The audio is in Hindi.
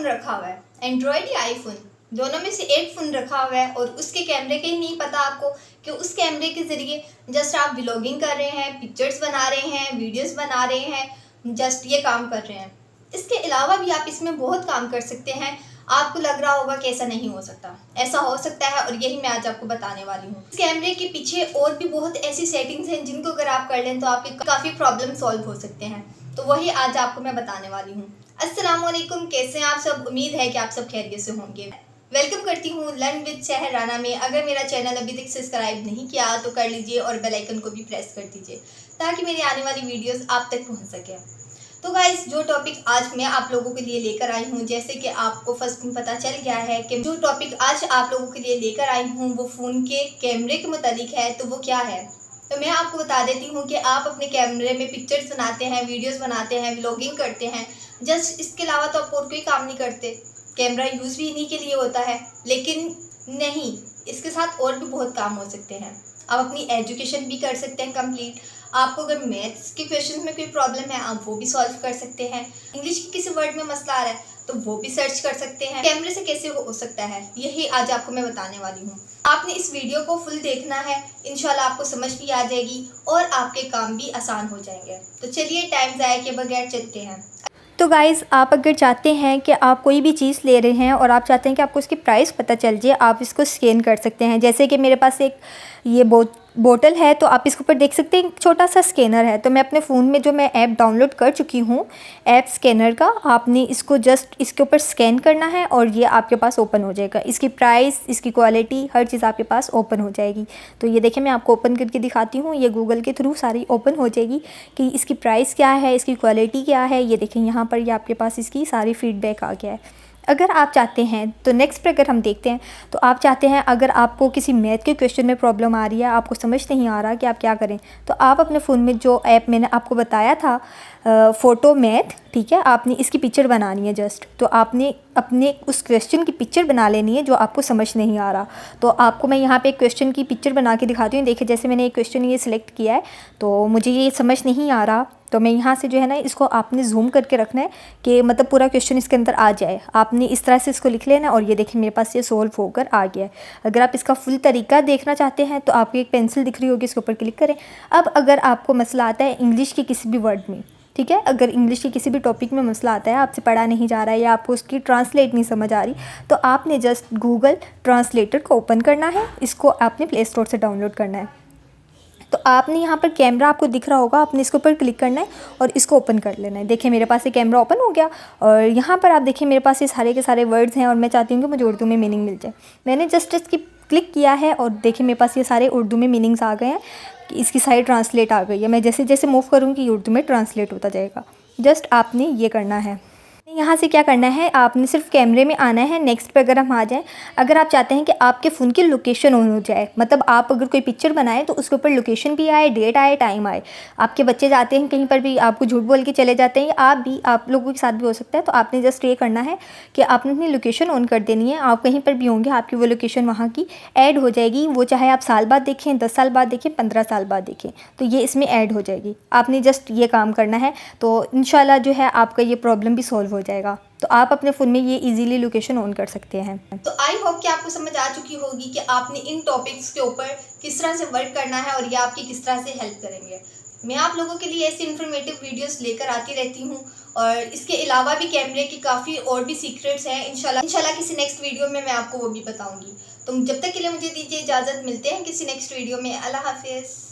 फ़ोन रखा हुआ है, एंड्रॉयड या आईफोन, दोनों में से एक फ़ोन रखा हुआ है और उसके कैमरे का ही नहीं पता आपको कि उस कैमरे के ज़रिए जस्ट आप व्लॉगिंग कर रहे हैं, पिक्चर्स बना रहे हैं, वीडियोस बना रहे हैं, जस्ट ये काम कर रहे हैं। इसके अलावा भी आप इसमें बहुत काम कर सकते हैं। आपको लग रहा होगा कि ऐसा नहीं हो सकता, ऐसा हो सकता है और यही मैं आज आपको बताने वाली हूँ। इस कैमरे के पीछे और भी बहुत ऐसी सेटिंग्स हैं जिनको अगर आप कर लें तो आपके काफ़ी प्रॉब्लम सॉल्व हो सकते हैं, तो वही आज आपको मैं बताने वाली हूँ। अस्सलाम वालेकुम, कैसे हैं आप सब? उम्मीद है कि आप सब खैरियत से होंगे। वेलकम करती हूँ लर्न विद शहर राना में। अगर मेरा चैनल अभी तक सब्सक्राइब नहीं किया तो कर लीजिए और बेल आइकन को भी प्रेस कर दीजिए ताकि मेरी आने वाली वीडियोस आप तक पहुँच सके। तो गाइस, जो टॉपिक आज मैं आप लोगों के लिए लेकर आई हूँ, जैसे कि आपको फर्स्ट में पता चल गया है कि जो टॉपिक आज आप लोगों के लिए लेकर आई हूँ वो फ़ोन के कैमरे के मुतालिक है। तो वो क्या है, तो मैं आपको बता देती हूँ कि आप अपने कैमरे में पिक्चर्स बनाते हैं, वीडियोस बनाते हैं, व्लॉगिंग करते हैं, जस्ट इसके अलावा तो आप और कोई काम नहीं करते। कैमरा यूज़ भी इन्हीं के लिए होता है, लेकिन नहीं, इसके साथ और भी बहुत काम हो सकते हैं। आप अपनी एजुकेशन भी कर सकते हैं कंप्लीट। आपको अगर मैथ्स के क्वेश्चन में कोई प्रॉब्लम है आप वो भी सॉल्व कर सकते हैं। इंग्लिश के किसी वर्ड में मसला आ रहा है तो वो भी सर्च कर सकते हैं। कैमरे से कैसे हो सकता है, यही आज आपको मैं बताने वाली हूँ। आपने इस वीडियो को फुल देखना है, इंशाल्लाह आपको समझ भी आ जाएगी और आपके काम भी आसान हो जाएंगे। तो चलिए टाइम ज़ाया किए बगैर चलते हैं। तो गाइज़, आप अगर चाहते हैं कि आप कोई भी चीज़ ले रहे हैं और आप चाहते हैं कि आपको उसकी प्राइस पता चल जाए, आप इसको स्कैन कर सकते हैं। जैसे कि मेरे पास एक ये बोतल है, तो आप इसके ऊपर देख सकते हैं एक छोटा सा स्कैनर है। तो मैं अपने फ़ोन में जो मैं ऐप डाउनलोड कर चुकी हूँ, ऐप स्कैनर का, आपने इसको जस्ट इसके ऊपर स्कैन करना है और ये आपके पास ओपन हो जाएगा। इसकी प्राइस, इसकी क्वालिटी, हर चीज़ आपके पास ओपन हो जाएगी। तो ये देखिए, मैं आपको ओपन करके दिखाती हूँ। ये गूगल के थ्रू सारी ओपन हो जाएगी कि इसकी प्राइस क्या है, इसकी क्वालिटी क्या है। ये देखें, यहाँ पर ये आपके पास इसकी सारी फीडबैक आ गया है। अगर आप चाहते हैं तो नेक्स्ट पे अगर हम देखते हैं, तो आप चाहते हैं अगर आपको किसी मैथ के क्वेश्चन में प्रॉब्लम आ रही है, आपको समझ नहीं आ रहा कि आप क्या करें, तो आप अपने फ़ोन में जो ऐप मैंने आपको बताया था, फ़ोटो मैथ, ठीक है, आपने इसकी पिक्चर बनानी है जस्ट। तो आपने अपने उस क्वेश्चन की पिक्चर बना लेनी है जो आपको समझ नहीं आ रहा। तो आपको मैं यहाँ पे एक क्वेश्चन की पिक्चर बना के दिखाती हूँ। देखिए, जैसे मैंने एक क्वेश्चन ये सिलेक्ट किया है तो मुझे ये समझ नहीं आ रहा, तो मैं यहाँ से जो है ना, इसको आपने जूम करके रखना है कि मतलब पूरा क्वेश्चन इसके अंदर आ जाए। आपने इस तरह से इसको लिख लेना और ये देखिए मेरे पास ये सोल्व होकर आ गया है। अगर आप इसका फुल तरीका देखना चाहते हैं तो आपको एक पेंसिल दिख रही होगी, इसके ऊपर क्लिक करें। अब अगर आपको मसला आता है इंग्लिश के किसी भी वर्ड में, ठीक है, अगर इंग्लिश के किसी भी टॉपिक में मसला आता है, आपसे पढ़ा नहीं जा रहा है या आपको उसकी ट्रांसलेट नहीं समझ आ रही, तो आपने जस्ट गूगल ट्रांसलेटर को ओपन करना है। इसको आपने प्ले स्टोर से डाउनलोड करना है। तो आपने यहाँ पर कैमरा आपको दिख रहा होगा, आपने इसके ऊपर क्लिक करना है और इसको ओपन कर लेना है। देखिए, मेरे पास ये कैमरा ओपन हो गया और यहाँ पर आप देखिए मेरे पास ये सारे के सारे वर्ड्स हैं और मैं चाहती हूँ कि मुझे उर्दू में मीनिंग मिल जाए। मैंने जस्ट इसकी क्लिक किया है और देखिए मेरे पास ये सारे उर्दू में मीनिंग्स आ गए हैं, इसकी सारी ट्रांसलेट आ गई है। मैं जैसे जैसे मूव करूँगी उर्दू में ट्रांसलेट होता जाएगा। जस्ट आपने ये करना है। यहाँ से क्या करना है, आपने सिर्फ कैमरे में आना है। नेक्स्ट पे अगर हम आ जाएं, अगर आप चाहते हैं कि आपके फ़ोन की लोकेशन ऑन हो जाए, मतलब आप अगर कोई पिक्चर बनाएं तो उसके ऊपर लोकेशन भी आए, डेट आए, टाइम आए। आपके बच्चे जाते हैं कहीं पर भी, आपको झूठ बोल के चले जाते हैं, या आप लोगों के साथ भी हो सकता है, तो आपने जस्ट ये करना है कि आपने अपनी लोकेशन ऑन कर देनी है। आप कहीं पर भी होंगे, आपकी वो लोकेशन वहाँ की ऐड हो जाएगी। वो चाहे आप साल बाद देखें, 10 साल बाद देखें, 15 साल बाद देखें, तो ये इसमें ऐड हो जाएगी। आपने जस्ट ये काम करना है, तो इंशाल्लाह जो है आपका ये प्रॉब्लम भी सॉल्व हो जाएगा। तो आप अपने फ़ोन में ये इजीली लोकेशन ऑन कर सकते हैं। तो आई होप कि आपको समझ आ चुकी होगी कि आपने इन टॉपिक्स के ऊपर किस तरह से वर्क करना है और ये आपकी किस तरह से हेल्प करेंगे। मैं आप लोगों के लिए ऐसी इन्फॉर्मेटिव वीडियोस लेकर आती रहती हूँ और इसके अलावा भी कैमरे की काफ़ी और भी सीक्रेट्स हैं। इंशाल्लाह किसी नेक्स्ट वीडियो में मैं आपको वो भी बताऊँगी। तो जब तक के लिए मुझे दीजिए इजाज़त, मिलते हैं किसी नेक्स्ट वीडियो में। अल्लाह हाफिज़।